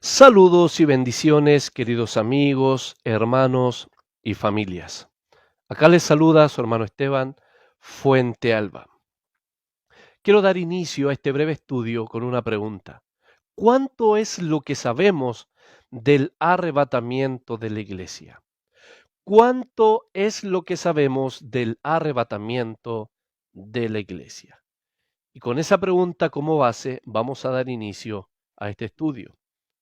Saludos y bendiciones, queridos amigos, hermanos y familias. Acá les saluda su hermano Esteban Fuente Alba. Quiero dar inicio a este breve estudio con una pregunta. ¿Cuánto es lo que sabemos del arrebatamiento de la iglesia? ¿Cuánto es lo que sabemos del arrebatamiento de la iglesia? Y con esa pregunta como base vamos a dar inicio a este estudio.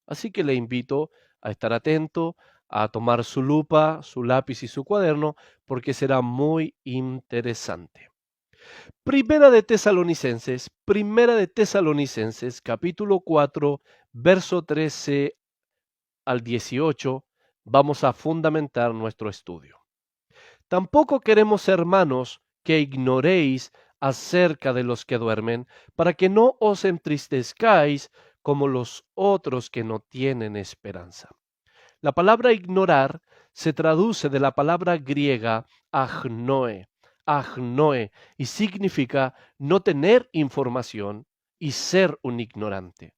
Así que le invito a estar atento, a tomar su lupa, su lápiz y su cuaderno, porque será muy interesante. Primera de Tesalonicenses, capítulo 4, verso 13 al 18, vamos a fundamentar nuestro estudio. Tampoco queremos, hermanos, que ignoréis acerca de los que duermen, para que no os entristezcáis como los otros que no tienen esperanza. La palabra ignorar se traduce de la palabra griega agnoe, y significa no tener información y ser un ignorante.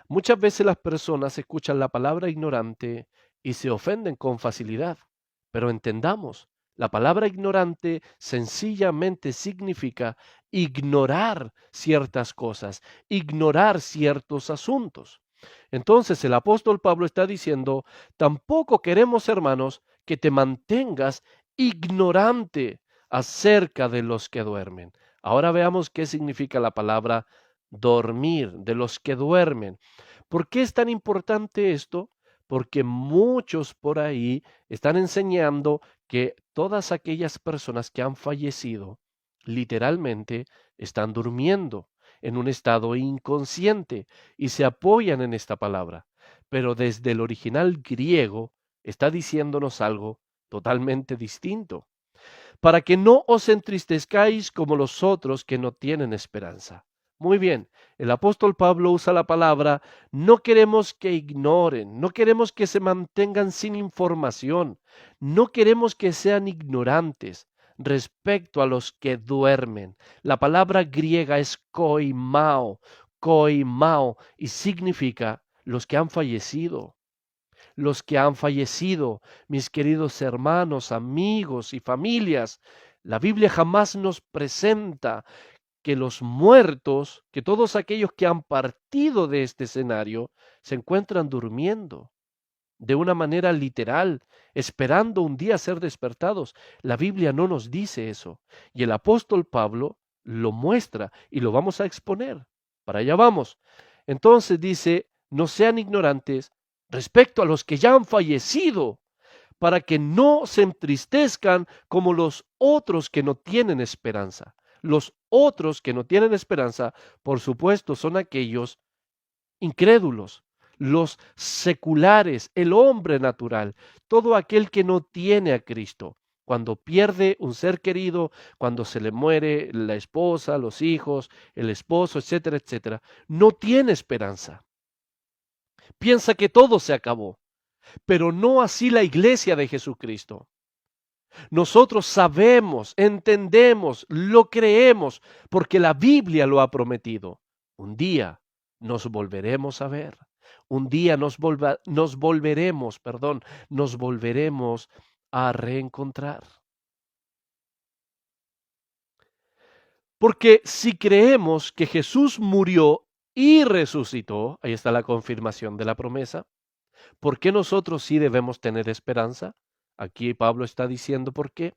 Muchas veces las personas escuchan la palabra ignorante y se ofenden con facilidad, pero entendamos, la palabra ignorante sencillamente significa ignorar ciertas cosas, ignorar ciertos asuntos. Entonces el apóstol Pablo está diciendo, tampoco queremos, hermanos, que te mantengas ignorante acerca de los que duermen. Ahora veamos qué significa la palabra dormir, de los que duermen. ¿Por qué es tan importante esto? Porque muchos por ahí están enseñando que todas aquellas personas que han fallecido literalmente están durmiendo en un estado inconsciente y se apoyan en esta palabra. Pero desde el original griego está diciéndonos algo totalmente distinto. Para que no os entristezcáis como los otros que no tienen esperanza. Muy bien, el apóstol Pablo usa la palabra, no queremos que ignoren, no queremos que se mantengan sin información, no queremos que sean ignorantes respecto a los que duermen. La palabra griega es koimao, y significa los que han fallecido. Los que han fallecido, mis queridos hermanos, amigos y familias. La Biblia jamás nos presenta que los muertos, que todos aquellos que han partido de este escenario, se encuentran durmiendo de una manera literal, esperando un día ser despertados. La Biblia no nos dice eso. Y el apóstol Pablo lo muestra y lo vamos a exponer. Para allá vamos. Entonces dice, no sean ignorantes respecto a los que ya han fallecido, para que no se entristezcan como los otros que no tienen esperanza. Los otros que no tienen esperanza, por supuesto, son aquellos incrédulos, los seculares, el hombre natural, todo aquel que no tiene a Cristo. Cuando pierde un ser querido, cuando se le muere la esposa, los hijos, el esposo, etcétera, etcétera, no tiene esperanza. Piensa que todo se acabó, pero no así la iglesia de Jesucristo. Nosotros sabemos, entendemos, lo creemos, porque la Biblia lo ha prometido. Un día nos volveremos a ver. Un día nos volveremos a reencontrar. Porque si creemos que Jesús murió y resucitó, ahí está la confirmación de la promesa, ¿por qué nosotros sí debemos tener esperanza? Aquí Pablo está diciendo por qué.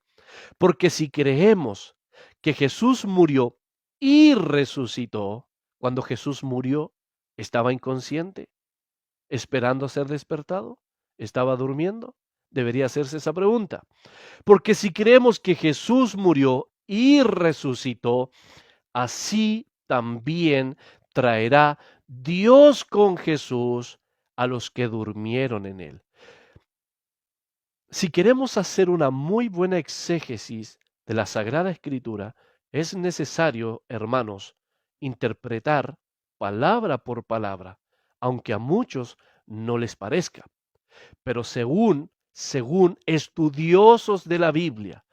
Porque si creemos que Jesús murió y resucitó, cuando Jesús murió, estaba inconsciente, esperando a ser despertado, estaba durmiendo. Debería hacerse esa pregunta. Porque si creemos que Jesús murió y resucitó, así también traerá Dios con Jesús a los que durmieron en él. Si queremos hacer una muy buena exégesis de la Sagrada Escritura, es necesario, hermanos, interpretar palabra por palabra, aunque a muchos no les parezca. Pero según estudiosos de la Biblia,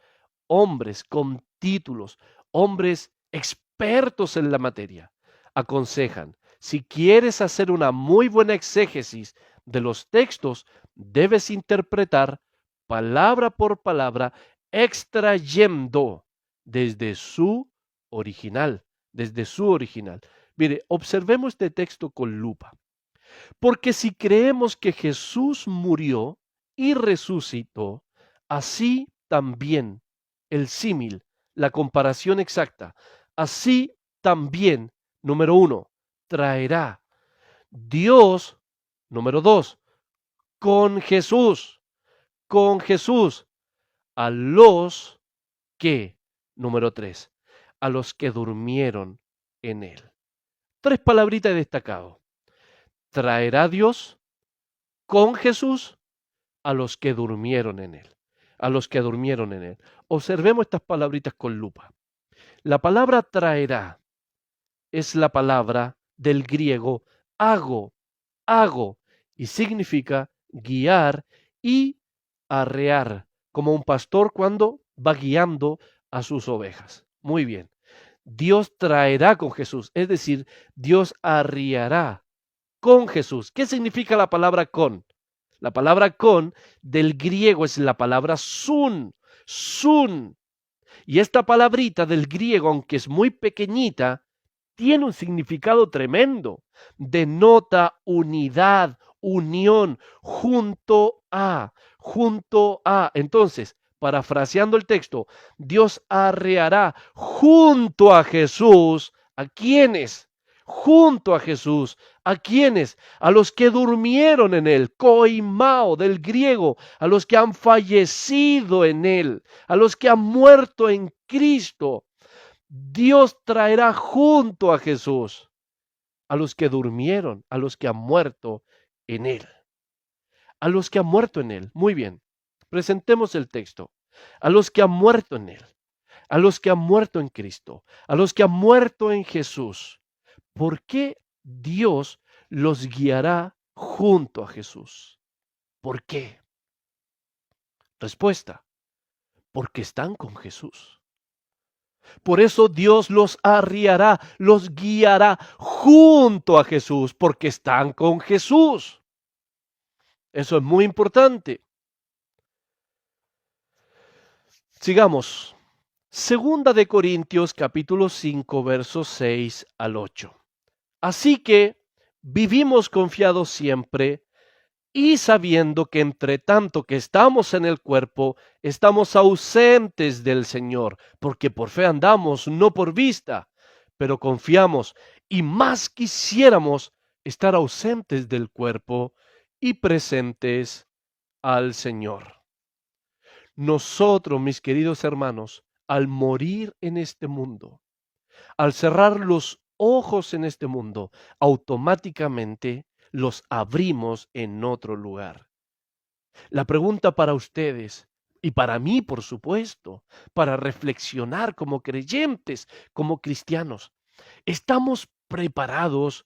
hombres con títulos, hombres expertos en la materia, aconsejan, Si quieres hacer una muy buena exégesis de los textos, debes interpretar palabra por palabra, extrayendo desde su original, desde su original. Mire, observemos este texto con lupa. Porque si creemos que Jesús murió y resucitó, así también el símil, la comparación exacta, así también, número uno, traerá Dios, número dos, con Jesús, a los que, número tres, a los que durmieron en él. Tres palabritas destacadas. Traerá Dios con Jesús a los que durmieron en él, a los que durmieron en él. Observemos estas palabritas con lupa. La palabra traerá es la palabra del griego hago, y significa guiar y arrear, como un pastor cuando va guiando a sus ovejas. Muy bien. Dios traerá con Jesús, es decir, Dios arriará con Jesús. ¿Qué significa la palabra con? La palabra con del griego es la palabra sun. Y esta palabrita del griego, aunque es muy pequeñita, tiene un significado tremendo. Denota unidad, unión, junto a. Entonces, parafraseando el texto, Dios arreará junto a Jesús. ¿A quiénes? Junto a Jesús. ¿A quiénes? A los que durmieron en él, koimao del griego, a los que han fallecido en él, a los que han muerto en Cristo. Dios traerá junto a Jesús a los que durmieron, a los que han muerto en él. A los que han muerto en él. Muy bien, presentemos el texto. A los que han muerto en él, a los que han muerto en Cristo, a los que han muerto en Jesús. ¿Por qué Dios los guiará junto a Jesús? ¿Por qué? Respuesta, porque están con Jesús. Por eso Dios los arriará, los guiará junto a Jesús, porque están con Jesús. Eso es muy importante. Sigamos. Segunda de Corintios capítulo 5 versos 6 al 8. Así que vivimos confiados siempre y sabiendo que entre tanto que estamos en el cuerpo, estamos ausentes del Señor, porque por fe andamos, no por vista, pero confiamos y más quisiéramos estar ausentes del cuerpo y presentes al Señor. Nosotros, mis queridos hermanos, al morir en este mundo, al cerrar los ojos en este mundo, automáticamente los abrimos en otro lugar. La pregunta para ustedes y para mí, por supuesto, para reflexionar como creyentes, como cristianos, ¿estamos preparados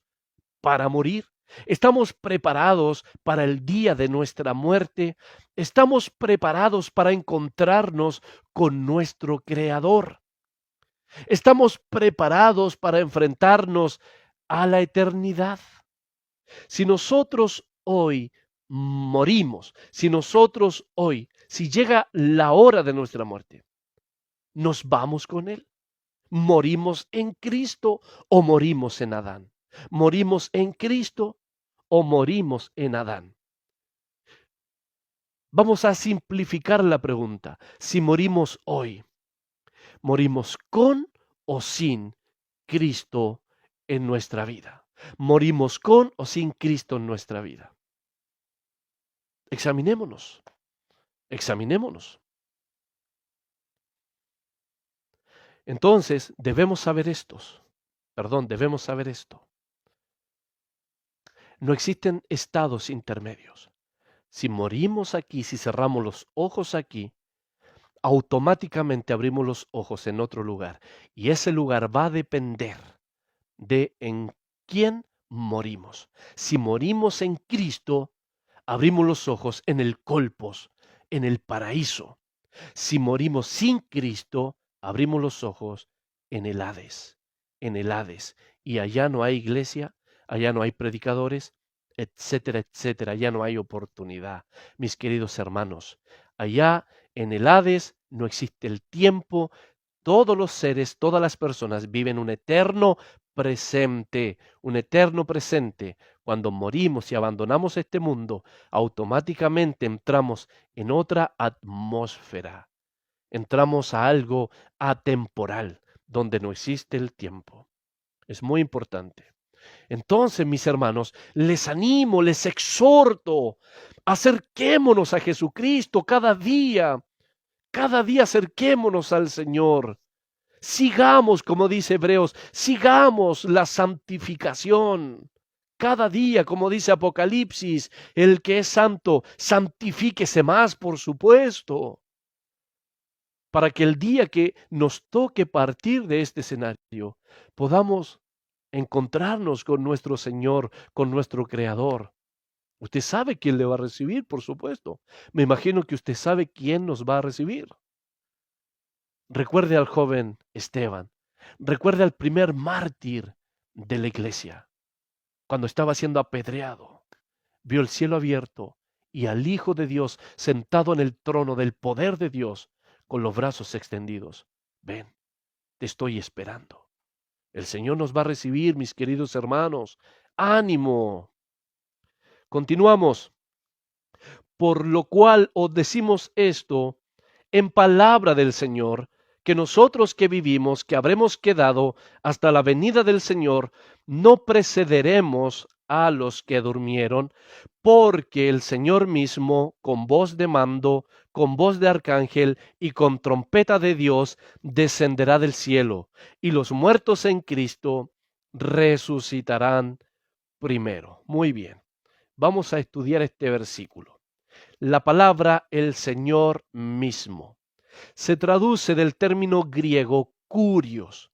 para morir? ¿Estamos preparados para el día de nuestra muerte? ¿Estamos preparados para encontrarnos con nuestro Creador? ¿Estamos preparados para enfrentarnos a la eternidad? Si nosotros hoy morimos, si llega la hora de nuestra muerte, ¿nos vamos con Él? ¿Morimos en Cristo o morimos en Adán? ¿Morimos en Cristo o morimos en Adán? Vamos a simplificar la pregunta. Si morimos hoy, ¿morimos con o sin Cristo en nuestra vida? ¿Morimos con o sin Cristo en nuestra vida? Examinémonos, examinémonos. Entonces, debemos saber esto. No existen estados intermedios. Si morimos aquí, si cerramos los ojos aquí, automáticamente abrimos los ojos en otro lugar. Y ese lugar va a depender de en quién morimos. Si morimos en Cristo, abrimos los ojos en el colpos, en el paraíso. Si morimos sin Cristo, abrimos los ojos en el Hades, y allá no hay iglesia, Allá no hay predicadores, etcétera, etcétera. Ya no hay oportunidad, mis queridos hermanos. Allá en el Hades no existe el tiempo. Todos los seres, todas las personas viven un eterno presente, un eterno presente. Cuando morimos y abandonamos este mundo, automáticamente entramos en otra atmósfera. Entramos a algo atemporal, donde no existe el tiempo. Es muy importante. Entonces, mis hermanos, les animo, les exhorto, acerquémonos a Jesucristo cada día acerquémonos al Señor. Sigamos, como dice Hebreos, sigamos la santificación. Cada día, como dice Apocalipsis, el que es santo, santifíquese más, por supuesto, para que el día que nos toque partir de este escenario, podamos encontrarnos con nuestro Señor, con nuestro Creador. Usted sabe quién le va a recibir, por supuesto. Me imagino que usted sabe quién nos va a recibir. Recuerde al joven Esteban. Recuerde al primer mártir de la iglesia. Cuando estaba siendo apedreado, vio el cielo abierto y al Hijo de Dios sentado en el trono del poder de Dios con los brazos extendidos. Ven, te estoy esperando. El Señor nos va a recibir, mis queridos hermanos. Ánimo. Continuamos. Por lo cual os decimos esto en palabra del Señor, que nosotros que vivimos, que habremos quedado hasta la venida del Señor, no precederemos a los que durmieron, porque el Señor mismo, con voz de mando, con voz de arcángel y con trompeta de Dios, descenderá del cielo, y los muertos en Cristo resucitarán primero. Muy bien, vamos a estudiar este versículo. La palabra el Señor mismo se traduce del término griego curios,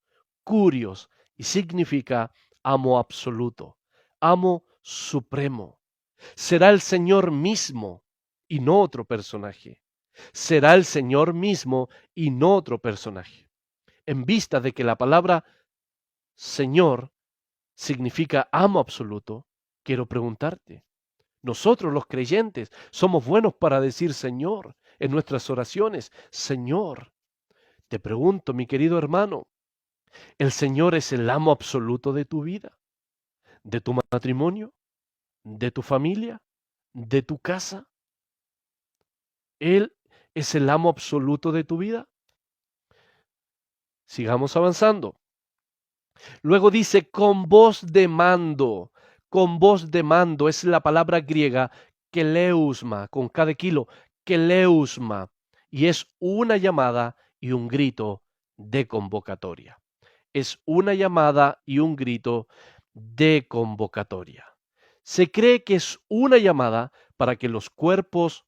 y significa amo absoluto, amo supremo. Será el Señor mismo y no otro personaje. Será el Señor mismo y no otro personaje. En vista de que la palabra Señor significa amo absoluto, quiero preguntarte, nosotros los creyentes somos buenos para decir Señor en nuestras oraciones. Señor, te pregunto, mi querido hermano, ¿el Señor es el amo absoluto de tu vida, de tu matrimonio, de tu familia, de tu casa? ¿Él es el amo absoluto de tu vida? Sigamos avanzando. Luego dice con voz de mando. Con voz de mando es la palabra griega keleusma, con cada kilo, keleusma, y es una llamada y un grito de convocatoria. Es una llamada y un grito de convocatoria. Se cree que es una llamada para que los cuerpos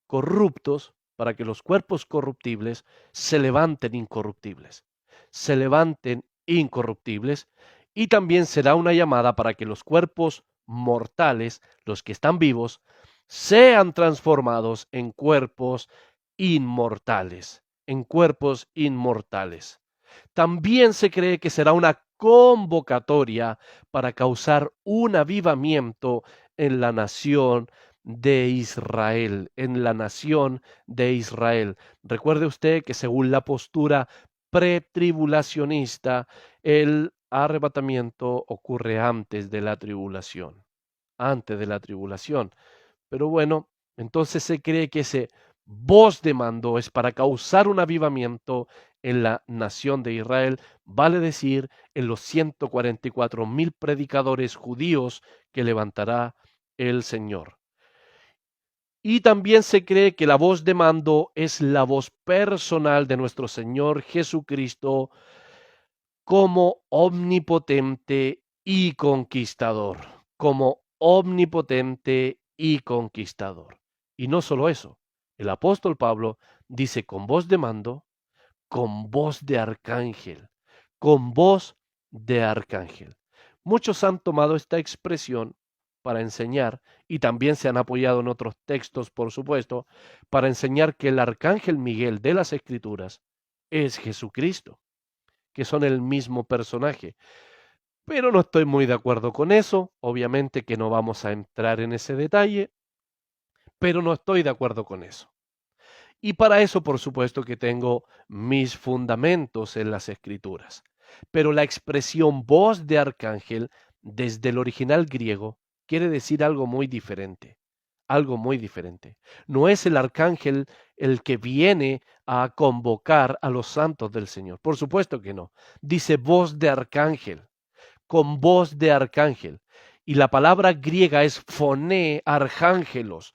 corruptos, para que los cuerpos corruptibles se levanten incorruptibles, se levanten incorruptibles, y también será una llamada para que los cuerpos mortales, los que están vivos, sean transformados en cuerpos inmortales, en cuerpos inmortales. También se cree que será una convocatoria para causar un avivamiento en la nación de Israel, en la nación de Israel. Recuerde usted que según la postura pretribulacionista, el arrebatamiento ocurre antes de la tribulación, antes de la tribulación. Pero bueno, entonces se cree que ese voz de mando es para causar un avivamiento en la nación de Israel, vale decir, en los 144,000 predicadores judíos que levantará el Señor. Y también se cree que la voz de mando es la voz personal de nuestro Señor Jesucristo como omnipotente y conquistador, como omnipotente y conquistador. Y no solo eso, el apóstol Pablo dice con voz de mando, con voz de arcángel, con voz de arcángel. Muchos han tomado esta expresión para enseñar, y también se han apoyado en otros textos, por supuesto, para enseñar que el arcángel Miguel de las Escrituras es Jesucristo, que son el mismo personaje. pero no estoy muy de acuerdo con eso. Obviamente que no vamos a entrar en ese detalle, pero no estoy de acuerdo con eso. Y para eso, por supuesto que tengo mis fundamentos en las escrituras. Pero la expresión voz de arcángel desde el original griego quiere decir algo muy diferente. Algo muy diferente. No es el arcángel el que viene a convocar a los santos del Señor. Por supuesto que no. Dice voz de arcángel, con voz de arcángel. Y la palabra griega es foné arcángelos,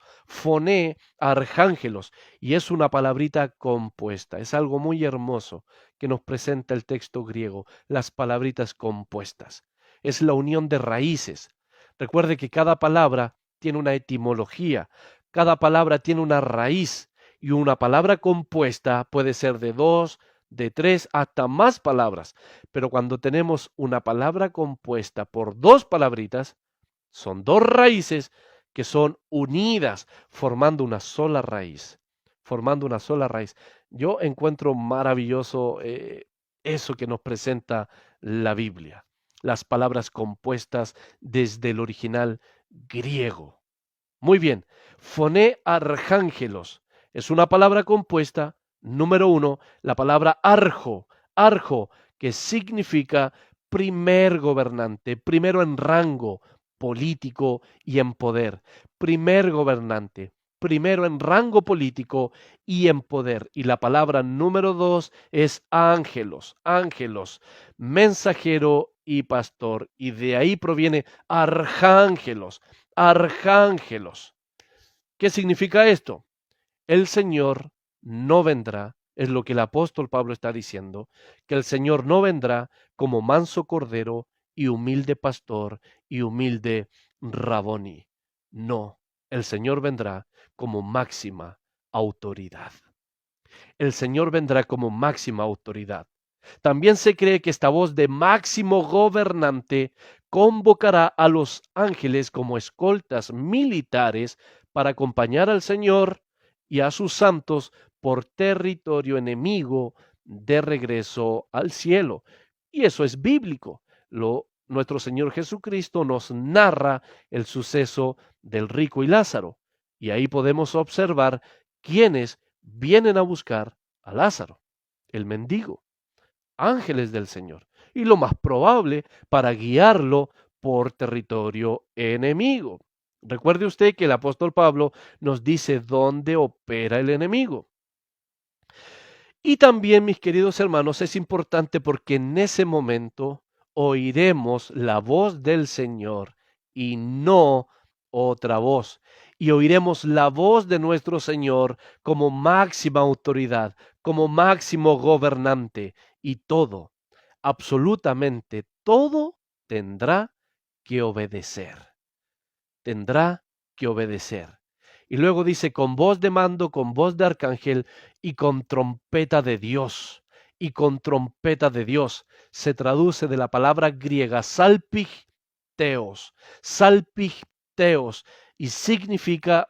y es una palabrita compuesta. Es algo muy hermoso que nos presenta el texto griego, las palabritas compuestas. Es la unión de raíces. Recuerde que cada palabra tiene una etimología, cada palabra tiene una raíz, y una palabra compuesta puede ser de dos, de tres, hasta más palabras. Pero cuando tenemos una palabra compuesta por dos palabritas, son dos raíces que son unidas, formando una sola raíz, formando una sola raíz. Yo encuentro maravilloso eso que nos presenta la Biblia, las palabras compuestas desde el original griego. Muy bien, foné arcángelos es una palabra compuesta. Número uno, la palabra arjo, que significa primer gobernante, primero en rango político y en poder. Primer gobernante, primero en rango político y en poder. Y la palabra número dos es ángelos, mensajero y pastor. Y de ahí proviene arcángelos. ¿Qué significa esto? El Señor no vendrá, es lo que el apóstol Pablo está diciendo, que el Señor no vendrá como manso cordero y humilde pastor y humilde Raboni. No, el Señor vendrá como máxima autoridad. El Señor vendrá como máxima autoridad. También se cree que esta voz de máximo gobernante convocará a los ángeles como escoltas militares para acompañar al Señor y a sus santos por territorio enemigo de regreso al cielo. Y eso es bíblico. Nuestro Señor Jesucristo nos narra el suceso del rico y Lázaro. Y ahí podemos observar quiénes vienen a buscar a Lázaro, el mendigo, ángeles del Señor, y lo más probable para guiarlo por territorio enemigo. Recuerde usted que el apóstol Pablo nos dice dónde opera el enemigo. Y también, mis queridos hermanos, es importante porque en ese momento oiremos la voz del Señor y no otra voz. Y oiremos la voz de nuestro Señor como máxima autoridad, como máximo gobernante. Y todo, absolutamente todo, tendrá que obedecer. Tendrá que obedecer. Y luego dice, con voz de mando, con voz de arcángel y con trompeta de Dios. Y con trompeta de Dios. Se traduce de la palabra griega salpicteos, y significa,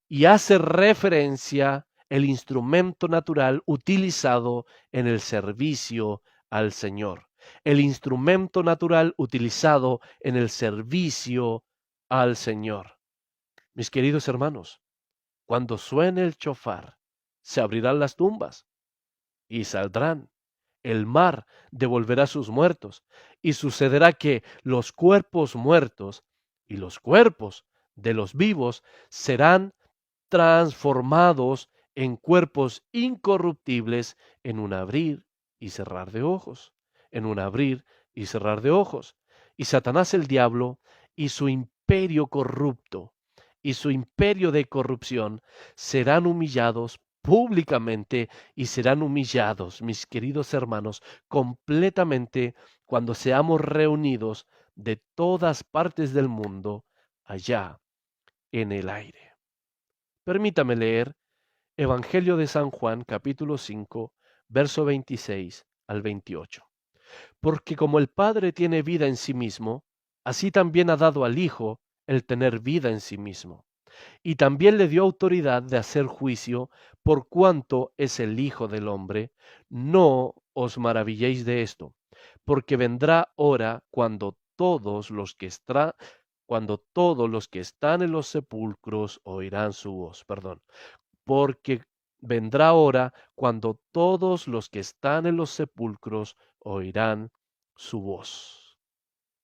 y hace referencia el instrumento natural utilizado en el servicio al Señor. El instrumento natural utilizado en el servicio al Señor. Mis queridos hermanos, cuando suene el chofar, se abrirán las tumbas y saldrán. El mar devolverá sus muertos y sucederá que los cuerpos muertos y los cuerpos de los vivos serán transformados en cuerpos incorruptibles en un abrir y cerrar de ojos, en un abrir y cerrar de ojos. Y Satanás el diablo y su imperio corrupto y su imperio de corrupción serán humillados públicamente y serán humillados, mis queridos hermanos, completamente cuando seamos reunidos de todas partes del mundo allá en el aire. Permítame leer Evangelio de San Juan, capítulo 5, verso 26 al 28. Porque como el Padre tiene vida en sí mismo, así también ha dado al Hijo el tener vida en sí mismo. Y también le dio autoridad de hacer juicio por cuanto es el Hijo del Hombre. No os maravilléis de esto, porque vendrá hora cuando todos los que están en los sepulcros oirán su voz, perdón, porque vendrá hora cuando todos los que están en los sepulcros oirán su voz.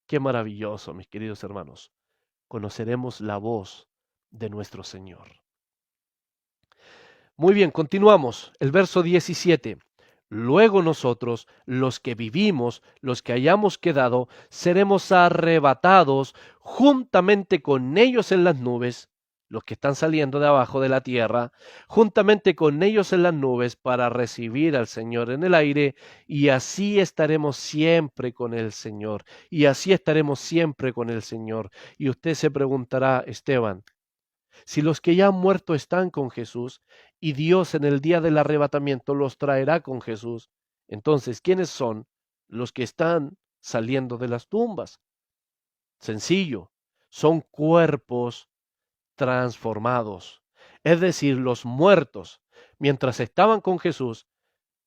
Qué maravilloso, mis queridos hermanos. Conoceremos la voz de nuestro Señor. Muy bien, continuamos. El verso 17. Luego nosotros, los que vivimos, los que hayamos quedado, seremos arrebatados juntamente con ellos en las nubes, los que están saliendo de abajo de la tierra, juntamente con ellos en las nubes para recibir al Señor en el aire, y así estaremos siempre con el Señor, y así estaremos siempre con el Señor. Y usted se preguntará, Esteban, si los que ya han muerto están con Jesús y Dios en el día del arrebatamiento los traerá con Jesús, entonces, ¿quiénes son los que están saliendo de las tumbas? Sencillo, son cuerpos transformados. Es decir, los muertos, mientras estaban con Jesús,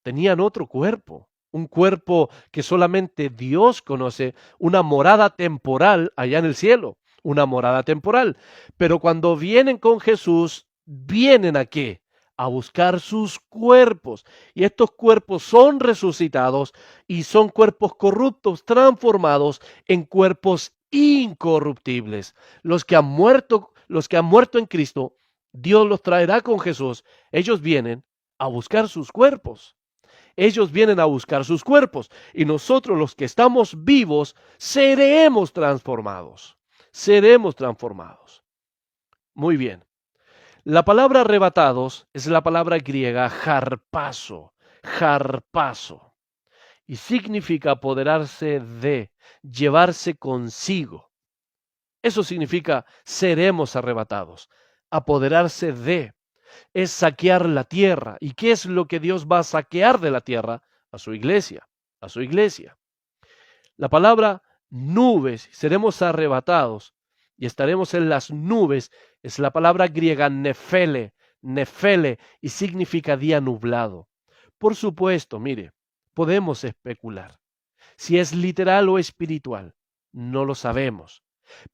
tenían otro cuerpo, un cuerpo que solamente Dios conoce, una morada temporal allá en el cielo, una morada temporal. Pero cuando vienen con Jesús, ¿vienen a qué? A buscar sus cuerpos. Y estos cuerpos son resucitados y son cuerpos corruptos, transformados en cuerpos incorruptibles. Los que han muerto en Cristo, Dios los traerá con Jesús. Ellos vienen a buscar sus cuerpos. Ellos vienen a buscar sus cuerpos y nosotros los que estamos vivos seremos transformados. Seremos transformados. Muy bien. La palabra arrebatados es la palabra griega harpazo, harpazo, y significa apoderarse de, llevarse consigo. Eso significa seremos arrebatados, apoderarse de. Es saquear la tierra. ¿Y qué es lo que Dios va a saquear de la tierra? A su iglesia, a su iglesia. La palabra nubes, seremos arrebatados y estaremos en las nubes, es la palabra griega nefele, nefele, y significa día nublado. Por supuesto, mire, podemos especular si es literal o espiritual, no lo sabemos,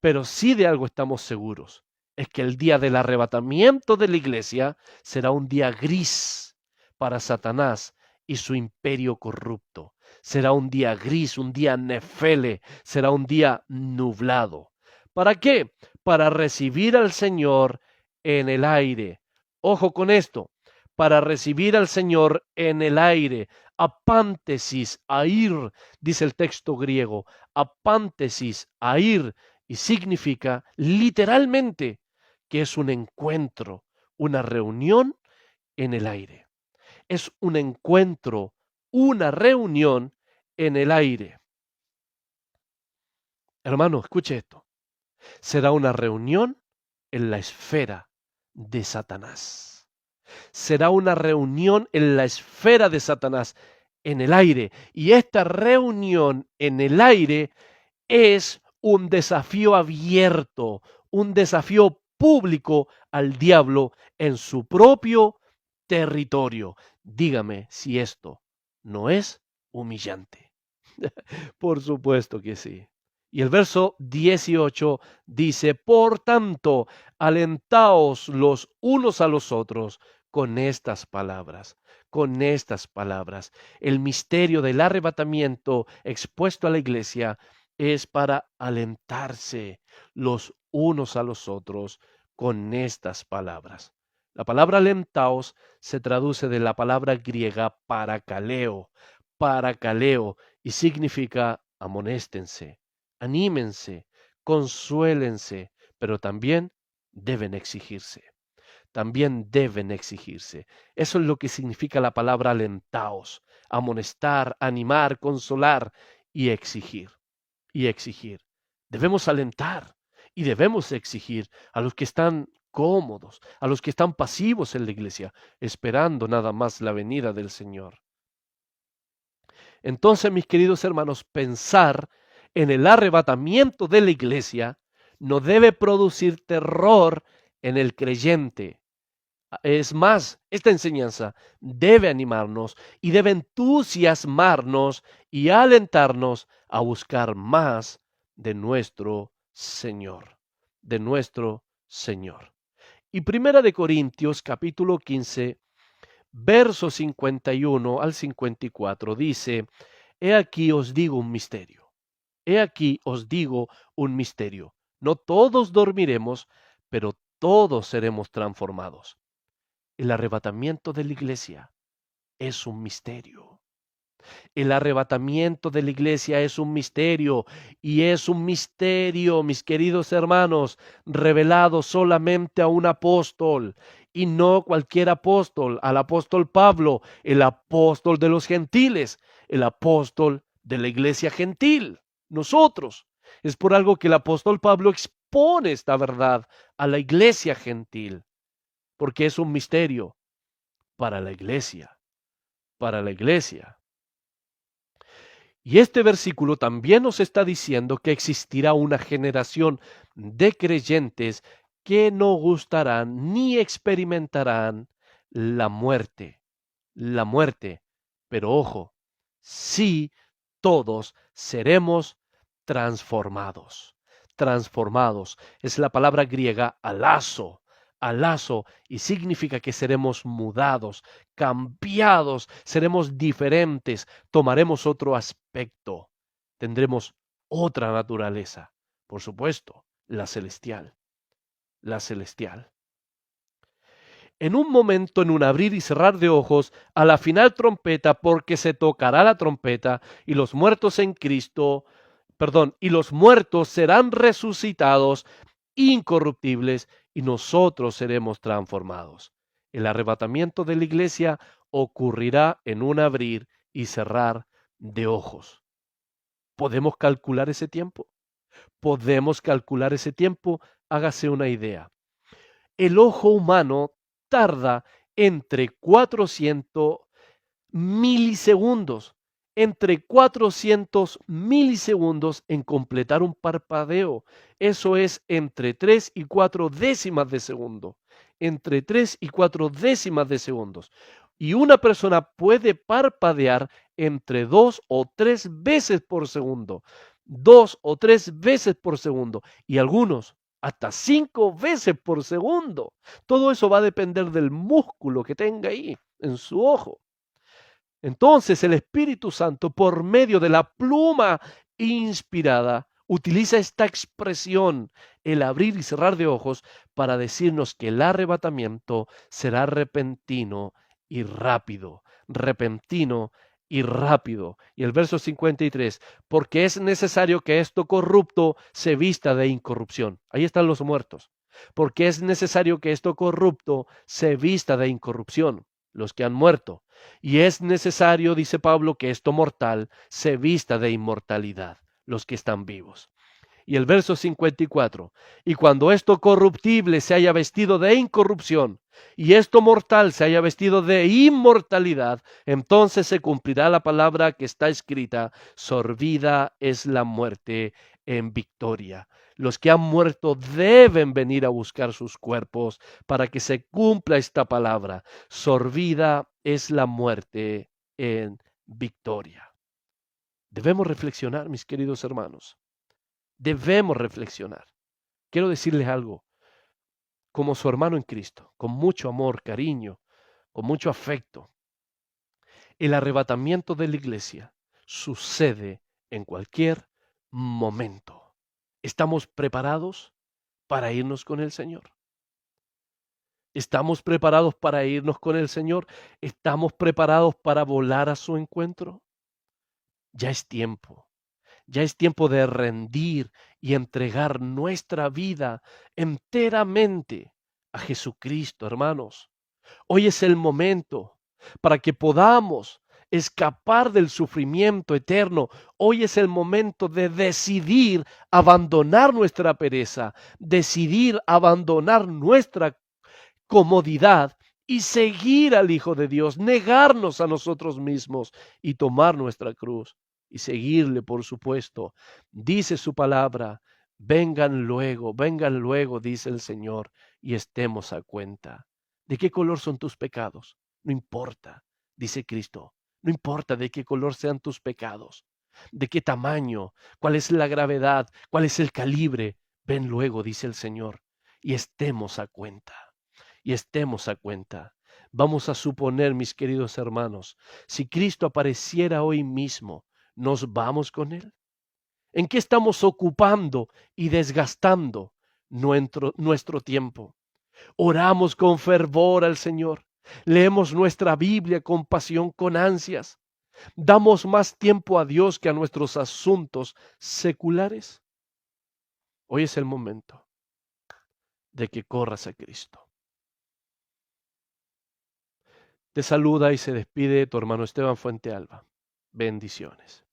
pero sí de algo estamos seguros, es que el día del arrebatamiento de la iglesia será un día gris para Satanás y su imperio corrupto. Será un día gris, un día nefele, será un día nublado. ¿Para qué? Para recibir al Señor en el aire. Ojo con esto, para recibir al Señor en el aire. Apántesis, air, dice el texto griego. Apántesis, air, y significa literalmente que es un encuentro, una reunión en el aire. Es un encuentro, una reunión en el aire. Hermano, escuche esto. Será una reunión en la esfera de Satanás. Será una reunión en la esfera de Satanás, en el aire. Y esta reunión en el aire es un desafío abierto, un desafío público al diablo en su propio territorio. Dígame si esto no es humillante. Por supuesto que sí. Y el verso 18 dice, por tanto, alentaos los unos a los otros con estas palabras, con estas palabras. El misterio del arrebatamiento expuesto a la iglesia es para alentarse los unos a los otros con estas palabras. La palabra alentaos se traduce de la palabra griega parakaleo, y significa amonéstense, anímense, consuélense, pero también deben exigirse. También deben exigirse. Eso es lo que significa la palabra alentaos, amonestar, animar, consolar y exigir. Y exigir. Debemos alentar y debemos exigir a los que están cómodos, a los que están pasivos en la iglesia, esperando nada más la venida del Señor. Entonces, mis queridos hermanos, pensar en el arrebatamiento de la iglesia no debe producir terror en el creyente. Es más, esta enseñanza debe animarnos y debe entusiasmarnos y alentarnos a buscar más de nuestro Señor, de nuestro Señor. Y Primera de Corintios capítulo 15, versos 51 al 54 dice: He aquí os digo un misterio. He aquí os digo un misterio. No todos dormiremos, pero todos seremos transformados. El arrebatamiento de la iglesia es un misterio. El arrebatamiento de la iglesia es un misterio, y es un misterio, mis queridos hermanos, revelado solamente a un apóstol, y no cualquier apóstol, al apóstol Pablo, el apóstol de los gentiles, el apóstol de la iglesia gentil, nosotros. Es por algo que el apóstol Pablo expone esta verdad a la iglesia gentil, porque es un misterio para la iglesia, para la iglesia. Y este versículo también nos está diciendo que existirá una generación de creyentes que no gustarán ni experimentarán la muerte, la muerte. Pero ojo, sí, todos seremos transformados. Transformados es la palabra griega alazo, alazo, y significa que seremos mudados, cambiados, seremos diferentes, tomaremos otro aspecto, tendremos otra naturaleza, por supuesto, la celestial, la celestial. En un momento, en un abrir y cerrar de ojos, a la final trompeta, porque se tocará la trompeta, y los muertos en Cristo, y los muertos serán resucitados incorruptibles, y nosotros seremos transformados. El arrebatamiento de la iglesia ocurrirá en un abrir y cerrar de ojos. ¿Podemos calcular ese tiempo? ¿Podemos calcular ese tiempo? Hágase una idea. El ojo humano tarda entre 400 milisegundos, entre 400 milisegundos en completar un parpadeo. Eso es entre 3 y 4 décimas de segundo. Entre 3 y 4 décimas de segundos. Y una persona puede parpadear entre 2 o 3 veces por segundo. 2 o 3 veces por segundo. Y algunos hasta 5 veces por segundo. Todo eso va a depender del músculo que tenga ahí en su ojo. Entonces el Espíritu Santo, por medio de la pluma inspirada, utiliza esta expresión, el abrir y cerrar de ojos, para decirnos que el arrebatamiento será repentino y rápido, repentino y rápido. Y el verso 53, porque es necesario que esto corrupto se vista de incorrupción. Ahí están los muertos. Porque es necesario que esto corrupto se vista de incorrupción, los que han muerto. Y es necesario, dice Pablo, que esto mortal se vista de inmortalidad, los que están vivos. Y el verso 54, y cuando esto corruptible se haya vestido de incorrupción, y esto mortal se haya vestido de inmortalidad, entonces se cumplirá la palabra que está escrita: sorbida es la muerte en victoria. Los que han muerto deben venir a buscar sus cuerpos para que se cumpla esta palabra: sorbida es la muerte en victoria. Debemos reflexionar, mis queridos hermanos. Debemos reflexionar. Quiero decirles algo, como su hermano en Cristo, con mucho amor, cariño, con mucho afecto. El arrebatamiento de la iglesia sucede en cualquier momento. ¿Estamos preparados para irnos con el Señor? ¿Estamos preparados para irnos con el Señor? ¿Estamos preparados para volar a su encuentro? Ya es tiempo. Ya es tiempo de rendir y entregar nuestra vida enteramente a Jesucristo, hermanos. Hoy es el momento para que podamos escapar del sufrimiento eterno. Hoy es el momento de decidir abandonar nuestra pereza, decidir abandonar nuestra comodidad y seguir al Hijo de Dios, negarnos a nosotros mismos y tomar nuestra cruz y seguirle, por supuesto. Dice su palabra: vengan luego, dice el Señor, y estemos a cuenta. ¿De qué color son tus pecados? No importa, dice Cristo. No importa de qué color sean tus pecados, de qué tamaño, cuál es la gravedad, cuál es el calibre. Ven luego, dice el Señor, y estemos a cuenta. Y estemos a cuenta. Vamos a suponer, mis queridos hermanos, si Cristo apareciera hoy mismo, ¿nos vamos con Él? ¿En qué estamos ocupando y desgastando nuestro tiempo? Oramos con fervor al Señor. Leemos nuestra Biblia con pasión, con ansias. ¿Damos más tiempo a Dios que a nuestros asuntos seculares? Hoy es el momento de que corras a Cristo. Te saluda y se despide tu hermano Esteban Fuente Alba. Bendiciones.